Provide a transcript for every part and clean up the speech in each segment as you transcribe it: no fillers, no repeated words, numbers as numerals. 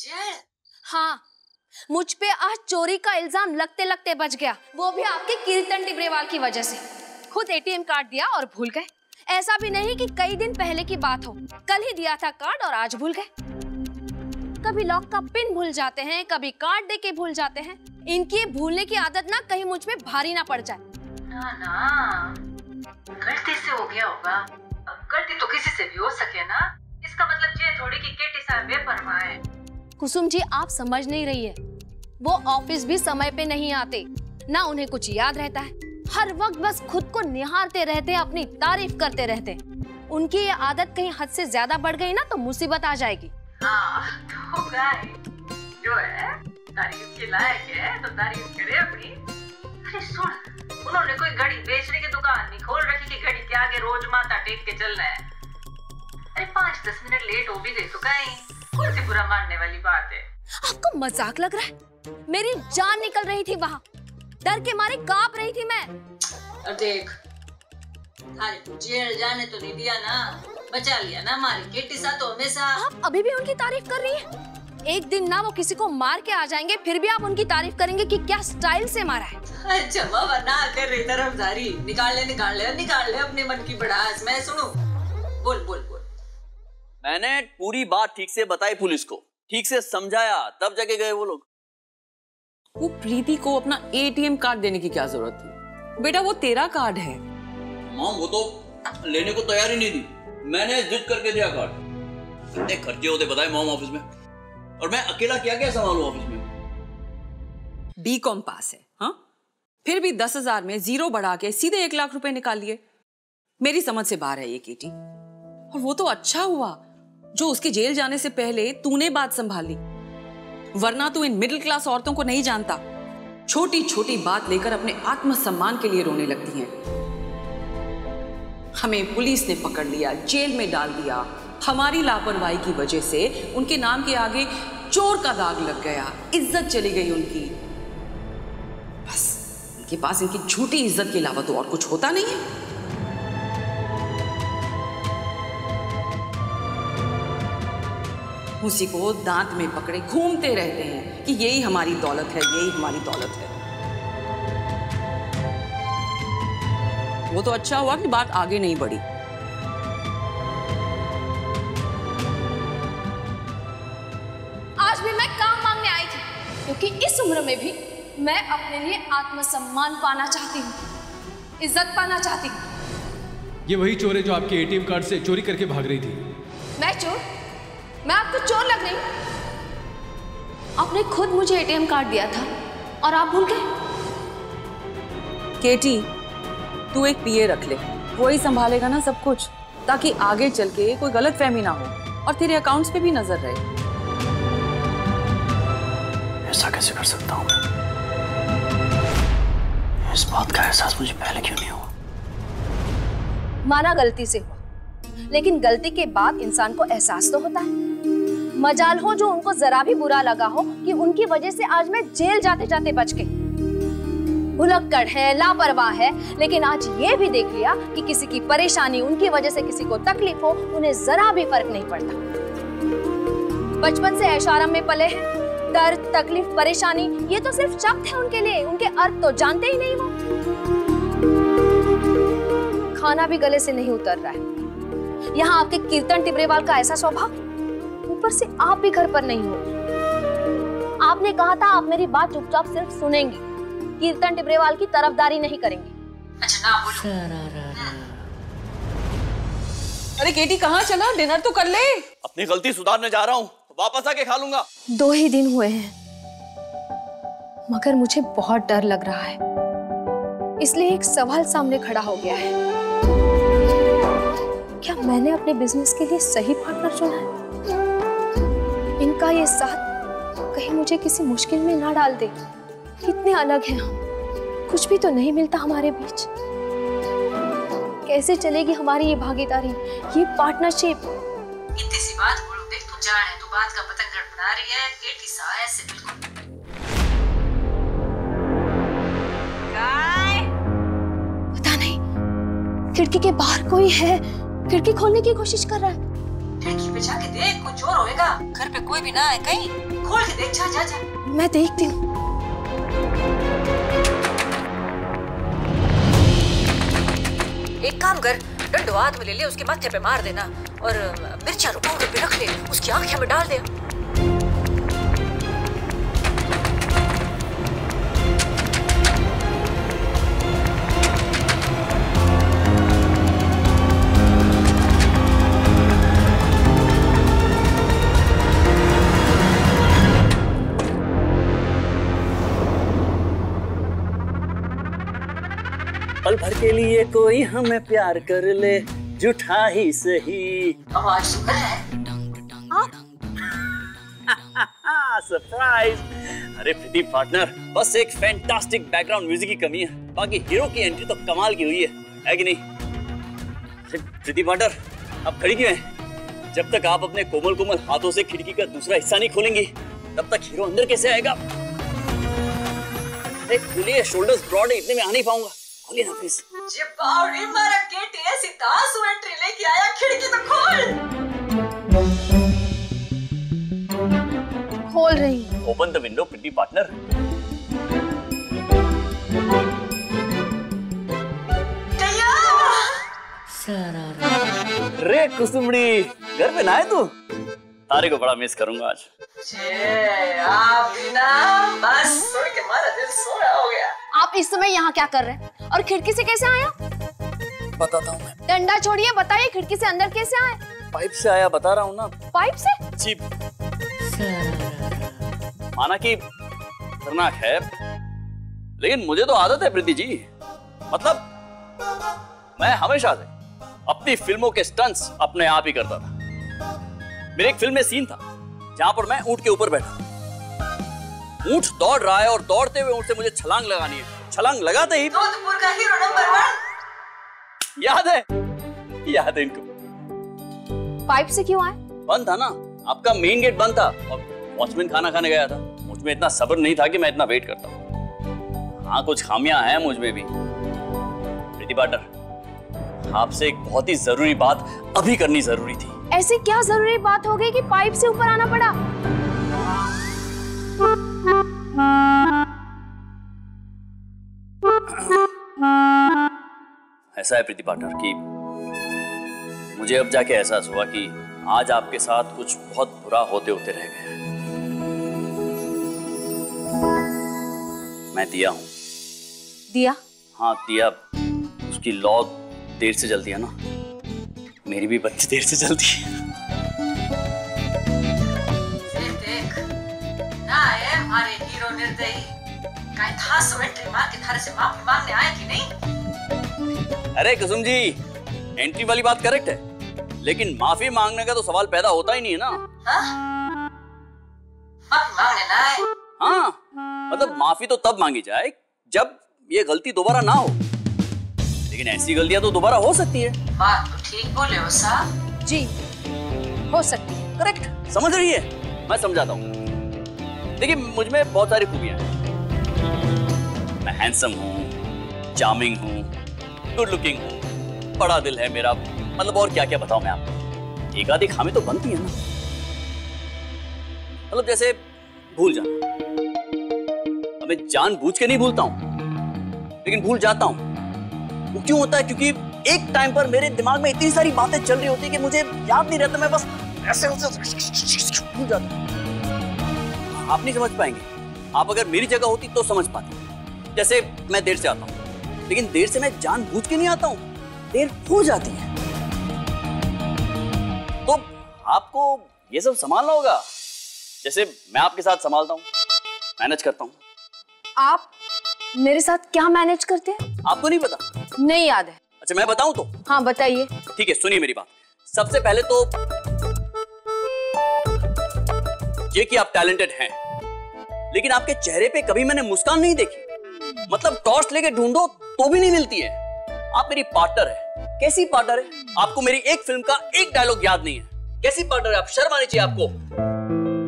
Jail? हाँ, मुझ पे आज चोरी का इल्जाम लगते लगते बच गया, वो भी आपके कीर्तन टिब्रेवाल की वजह से। खुद एटीएम कार्ड दिया और भूल गए। ऐसा भी नहीं कि कई दिन पहले की बात हो, कल ही दिया था कार्ड और आज भूल गए। कभी लॉक का पिन भूल जाते हैं, कभी कार्ड देके भूल जाते हैं। इनकी भूलने की आदत ना कहीं मुझ पे भारी ना पड़ जाए। ना ना, गलती से हो गया होगा। अब गलती तो किसी से भी हो सके ना, इसका मतलब ये थोड़ी कि केटी साहब बेपरवाह है। कुसुम जी, आप समझ नहीं रही है। वो ऑफिस भी समय पे नहीं आते, ना उन्हें कुछ याद रहता है। हर वक्त बस खुद को निहारते रहते हैं, अपनी तारीफ करते रहते हैं। उनकी ये आदत कहीं हद से ज्यादा बढ़ गई ना तो मुसीबत आ जाएगी। हाँ, तो गाय जो है तारीफ के लायक है तो तारीफ करे अपनी। अरे सुन, उन्होंने कोई घड़ी बेचने की दुकान नहीं खोल रखी कि घड़ी के आगे रोज माथा टेक के चलना है। अरे 5-10 मिनट लेट हो भी गई तो कहीं कौन सी बुरा मानने वाली बात है। आपको मजाक लग रहा है? मेरी जान निकल रही थी वहाँ, डर के मारे कांप रही थी मैं। और देख, थाने जेल जाने तो नहीं दिया ना, बचा लिया ना हमारी केटी सा तो हमेशा। आप अभी भी उनकी तारीफ कर रही हैं? एक दिन ना वो किसी को मार के आ जाएंगे, फिर भी आप उनकी तारीफ करेंगे कि क्या स्टाइल से मारा है। अच्छा बाबा ना कर रही तरफदारी, निकाल ले अपने मन की भड़ास। मैं सुनूं? बोल बोल बोल। मैंने पूरी बात ठीक से बताई पुलिस को, ठीक से समझाया, तब जाके गए वो लोग। वो प्रीति को अपना एटीएम कार्ड देने की क्या जरूरत थी? बेटा वो तेरा कार्ड है। मॉम वो तो लेने को तैयार ही नहीं थी, मैंने जिद करके दिया कार्ड। इतने खर्चे होते बताए मॉम ऑफिस में, और मैं अकेला क्या संभालूं ऑफिस में। बीकॉम पास है, हाँ? फिर भी 10,000 में जीरो बढ़ा के सीधे 1 लाख रुपए निकाल लिए। मेरी समझ से बाहर है ये केटी। और वो तो अच्छा हुआ जो उसके जेल जाने से पहले तूने बात संभाली, वरना तू इन मिडिल क्लास औरतों को नहीं जानता। छोटी छोटी बात लेकर अपने आत्मसम्मान के लिए रोने लगती हैं। हमें पुलिस ने पकड़ लिया, जेल में डाल दिया। हमारी लापरवाही की वजह से उनके नाम के आगे चोर का दाग लग गया, इज्जत चली गई उनकी। बस उनके पास इनकी झूठी इज्जत के अलावा तो और कुछ होता नहीं है। उसी को दांत में पकड़े घूमते रहते हैं कि यही हमारी दौलत है, यही हमारी दौलत है। वो तो अच्छा हुआ कि बात आगे नहीं बढ़ी। आज भी मैं काम मांगने आई थी, क्योंकि इस उम्र में भी मैं अपने लिए आत्मसम्मान पाना चाहती हूँ, इज्जत पाना चाहती हूँ। ये वही चोर है जो आपके एटीएम कार्ड से चोरी करके भाग रही थी। मैं चोर? मैं आपको चोर लग रही हूँ? आपने खुद मुझे एटीएम कार्ड दिया था और आप भूल गए। केटी, तू एक पीए रख ले, वही संभालेगा ना सब कुछ, ताकि आगे चल के कोई गलतफहमी ना हो और तेरे अकाउंट्स पे भी नजर रहे। ऐसा कैसे कर सकता हूँ? इस बात का एहसास मुझे पहले क्यों नहीं हुआ? माना गलती से हुआ, लेकिन गलती के बाद इंसान को एहसास तो होता है। मजाल हो जो उनको जरा भी बुरा लगा हो कि उनकी वजह से आज मैं जेल जाते जाते बच गई। भुलक्कड़ है, लापरवाह है, लेकिन आज ये भी देख लिया कि किसी की परेशानी, उनकी वजह से किसी को तकलीफ हो, उन्हें जरा भी फर्क नहीं पड़ता। बचपन से ऐश-आराम में पले हैं, दर्द, तकलीफ, परेशानी ये तो सिर्फ शब्द है उनके लिए, उनके अर्थ तो जानते ही नहीं वो। खाना भी गले से नहीं उतर रहा है। यहाँ आपके कीर्तन टिब्रेवाल का ऐसा स्वभाव, ऊपर से आप भी घर पर नहीं हो। आपने कहा था आप मेरी बात चुपचाप सिर्फ सुनेंगी, कीर्तन टिब्रेवाल की तरफदारी नहीं करेंगी। अच्छा ना बोलो। अरे केटी कहाँ चला? डिनर तो कर ले। अपनी गलती सुधारने जा रहा हूँ, वापस आके खा लूंगा। 2 ही दिन हुए हैं, मगर मुझे बहुत डर लग रहा है, इसलिए एक सवाल सामने खड़ा हो गया है। क्या मैंने अपने बिजनेस के लिए सही पार्टनर चुना है? इनका ये साथ कहीं मुझे किसी मुश्किल में ना डाल दे। कितने अलग हैं हम, कुछ भी तो नहीं मिलता हमारे बीच। कैसे चलेगी हमारी ये भागीदारी, ये पार्टनरशिप? इतनी सी बात बोलो, देख तू जान है, तू बात का पतंग गड़बड़ा रही है। केटी सा ऐसे बिल्कुल पता नहीं, खिड़की के बाहर कोई है, खिड़की खोलने की कोशिश कर रहा है। खिड़की पे जाके देख, कोई चोर होएगा। घर पे कोई भी ना है कहीं। खोल के देख, जा जा जा। मैं देखती हूँ। एक काम कर, डंडो हाथ में ले ले, उसके माथे पे मार देना और मिर्चा पाउडर पे रख ले, उसकी आंखें में डाल दे। पल भर के लिए कोई हमें प्यार कर ले, झूठा ही सही। आवाज सुन रहा है? सरप्राइज। अरे प्रीति पार्टनर, बस एक फैंटास्टिक बैकग्राउंड म्यूजिक की कमी है, बाकी हीरो की एंट्री तो कमाल की हुई है कि नहीं? प्रीति पार्टनर, अब खड़ी क्यों है? जब तक आप अपने कोमल कोमल हाथों से खिड़की का दूसरा हिस्सा नहीं खोलेंगी, तब तक हीरो अंदर कैसे आएगा? अरे खुलिए, शोल्डर्स ब्रॉड है, इतने में आ नहीं पाऊंगा। खोलिए ना प्लीज। ये बावड़ी मारा केटी है, सीधा एंट्री लेके आया, खिड़की तो खोल। खोल रही हूँ। Open the window Preeti partner. रे कुसुमड़ी, घर पे ना है तू? तारे को बड़ा मिस करूंगा आज। आप ना बस सुन के मारा दिल सोना हो गया। आप इस समय यहाँ क्या कर रहे हैं? और खिड़की से कैसे आया? बताता हूँ मैं। डंडा छोड़िए, बताइए खिड़की से अंदर कैसे आए? पाइप से आया, बता रहा हूँ ना। पाइप से? जी। माना कि खतरनाक है, लेकिन मुझे तो आदत है प्रीति जी। मतलब मैं हमेशा से अपनी फिल्मों के स्टंट्स अपने आप ही करता था। मेरे एक फिल्म में सीन था जहां पर मैं ऊंट के ऊपर बैठा। ऊंट दौड़ रहा है और दौड़ते हुए ऊंट से मुझे छलांग लगानी है। छलांग लगाते ही जोधपुर का हीरो नंबर 1 याद है इनको। पाइप से क्यों आए? बंद था ना, आपका मेन गेट बंद था और वॉचमैन खाना खाने गया था। मुझमें इतना सब्र नहीं था कि मैं इतना वेट करता हूँ। हाँ, कुछ खामियां हैं मुझमें भी। प्रीति पार्टनर, आपसे एक बहुत ही जरूरी बात अभी करनी जरूरी थी। ऐसी क्या जरूरी बात हो गई कि पाइप से ऊपर आना पड़ा? ऐसा है प्रीति पार्टनर कि मुझे अब जाके एहसास हुआ कि आज आपके साथ कुछ बहुत बुरा होते होते रह गया है। मैं दिया हूं। दिया? हाँ दिया। उसकी लौ देर से जलती है ना, मेरी भी बत्ती देर से जलती है। देख ना है हमारे हीरो निर्दयी, कहीं था एंट्री मार के थारे से माफी मांगने आए कि नहीं? अरे कुसुम जी, एंट्री वाली बात करेक्ट है, लेकिन माफी मांगने का तो सवाल पैदा होता ही नहीं है ना। माफी मांगने ना आए? हाँ, मतलब माफी तो तब मांगी जाए जब ये गलती दोबारा ना हो, लेकिन ऐसी गलतियां तो दोबारा हो सकती है। बात तो ठीक बोले हो साहब। जी, हो सकती है। करेक्ट, समझ रही है? मैं समझाता हूँ। देखिए, मुझ में बहुत सारी खूबियां हैं। मैं हैंडसम हूँ, चार्मिंग हूँ, गुड लुकिंग हूँ, बड़ा दिल है मेरा, मतलब और क्या क्या बताऊं मैं आपको। एक आधी खामी तो बनती है ना, मतलब जैसे भूल जाना। मैं जानबूझ के नहीं भूलता हूं, लेकिन भूल जाता हूं। वो क्यों होता है? क्योंकि एक टाइम पर मेरे दिमाग में इतनी सारी बातें चल रही होती है कि मुझे याद नहीं रहता, मैं बस ऐसे भूल जाता हूं। आप नहीं समझ पाएंगे। आप अगर मेरी जगह होती तो समझ पाते। जैसे मैं देर से आता हूं, लेकिन देर से मैं जानबूझ के नहीं आता हूं, देर हो जाती है। तो आपको ये सब संभालना होगा, जैसे मैं आपके साथ संभालता हूं, मैनेज करता हूं। आप मेरे साथ क्या मैनेज करते हैं? आपको नहीं पता? नहीं याद है। अच्छा मैं बताऊं तो? हाँ बताइए। ठीक है, सुनिए मेरी बात। सबसे पहले तो ये कि आप टैलेंटेड हैं, लेकिन आपके चेहरे पे कभी मैंने मुस्कान नहीं देखी। मतलब टॉर्च लेके ढूंढो तो भी नहीं मिलती है। आप मेरी पार्टनर है। कैसी पार्टनर है? आपको मेरी एक फिल्म का एक डायलॉग याद नहीं है। कैसी पार्टनर है? आप शर्म आनी चाहिए आपको।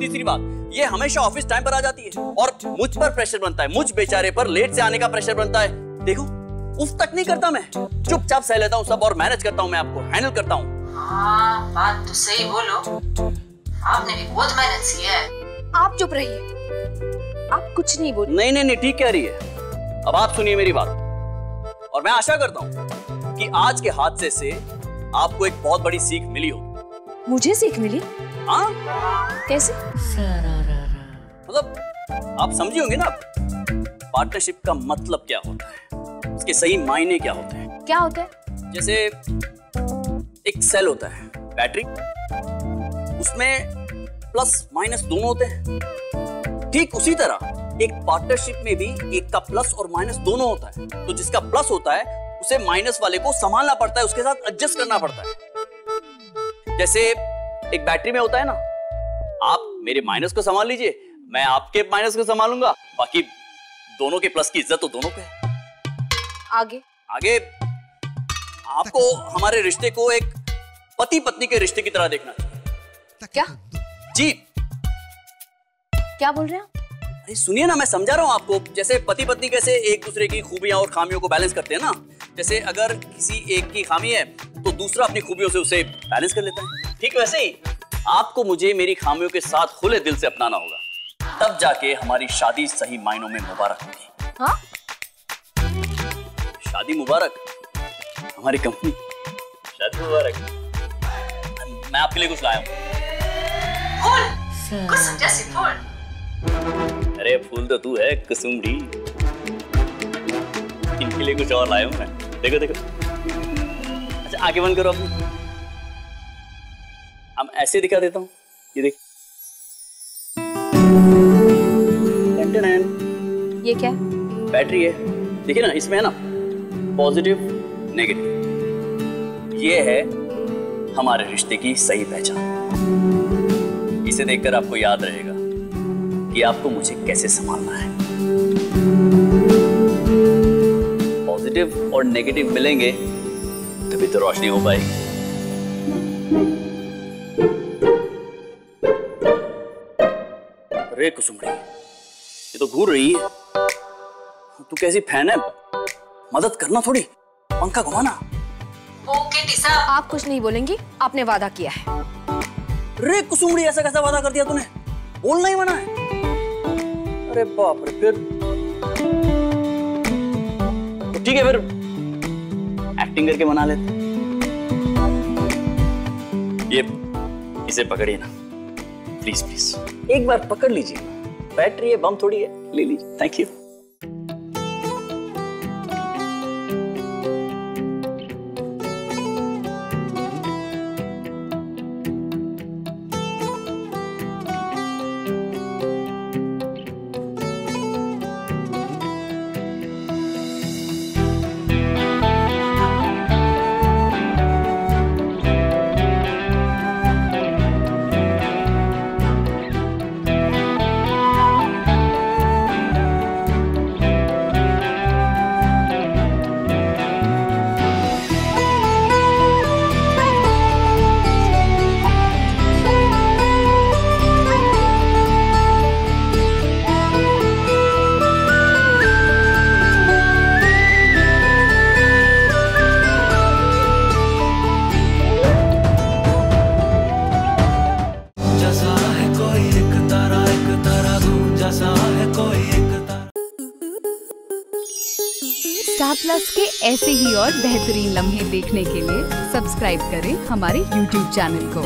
तीसरी बात, ये हमेशा ऑफिस टाइम पर आ जाती है और मुझ पर प्रेशर बनता है, मुझ बेचारे पर लेट से आने का प्रेशर बनता है। देखो, उफ तक नहीं करता मैं, चुपचाप सह लेता हूँ सब और मैनेज करता हूँ, मैं आपको हैंडल करता हूँ। हाँ, बात तो सही बोलो। आपने भी बहुत मेहनत की है। आप चुप रहिए, आप कुछ नहीं बोलिए। नहीं नहीं नहीं, ठीक कह रही है। अब आप सुनिए मेरी बात, और मैं आशा करता हूं कि आज के हादसे से आपको एक बहुत बड़ी सीख मिली होगी। मुझे सीख मिली? हाँ, कैसे? मतलब आप समझी होंगे ना पार्टनरशिप का मतलब क्या होता है, उसके सही मायने क्या होते हैं। क्या होता है? जैसे एक सेल होता है, बैटरी, उसमें प्लस माइनस दोनों होते हैं। ठीक उसी तरह एक पार्टनरशिप में भी एक का प्लस और माइनस दोनों होता है। तो जिसका प्लस होता है उसे माइनस वाले को संभालना पड़ता है, उसके साथ एडजस्ट करना पड़ता है। जैसे एक बैटरी में होता है ना, आप मेरे माइनस को संभाल लीजिए, मैं आपके माइनस को संभालूंगा, बाकी दोनों के प्लस की इज्जत तो दोनों पे है। आगे? आगे आपको हमारे रिश्ते को एक पति पत्नी के रिश्ते की तरह देखना चाहिए। क्या? जी। क्या बोल रहे हैं आप? अरे सुनिए ना, मैं समझा रहा हूँ आपको। जैसे पति पत्नी कैसे एक दूसरे की खूबियां और खामियों को बैलेंस करते हैं ना, जैसे अगर किसी एक की खामी है तो दूसरा अपनी खूबियों से उसे बैलेंस कर लेता है, ठीक वैसे ही आपको मुझे मेरी खामियों के साथ खुले दिल से अपनाना होगा, तब जाके हमारी शादी सही मायनों में मुबारक होगी। हाँ? शादी मुबारक, हमारी कंपनी शादी मुबारक। मैं आपके लिए कुछ लाया हूँ। फूल, कुसुम जैसे फूल। अरे फूल तो तू है कुसुमड़ी, इनके लिए कुछ और लाया हूँ मैं। देखो देखो। अच्छा आंखें बंद करो अपनी, हम ऐसे दिखा देता हूँ, ये देख। ये क्या है? बैटरी है, देखिए ना, इसमें है ना पॉजिटिव नेगेटिव, ये है हमारे रिश्ते की सही पहचान। इसे देखकर आपको याद रहेगा कि आपको मुझे कैसे संभालना है। पॉजिटिव और नेगेटिव मिलेंगे तभी तो रोशनी हो पाएगी। अरे कुसुमड़ी, ये तो घूर रही है, तू कैसी फैन है, मदद करना थोड़ी, पंखा घुमाना। ओके टीसा, आप कुछ नहीं बोलेंगी, आपने वादा किया है। रे कुसुमड़ी, ऐसा कैसा वादा कर दिया तूने, बोलना ही मना है। अरे बाप रे, फिर तो ठीक है, फिर एक्टिंग करके मना लेते। ये इसे पकड़िए ना प्लीज प्लीज, एक बार पकड़ लीजिए, बैटरी है, बम थोड़ी है, ले लीजिए। Thank you. स्टार प्लस के ऐसे ही और बेहतरीन लम्हे देखने के लिए सब्सक्राइब करें हमारे YouTube चैनल को।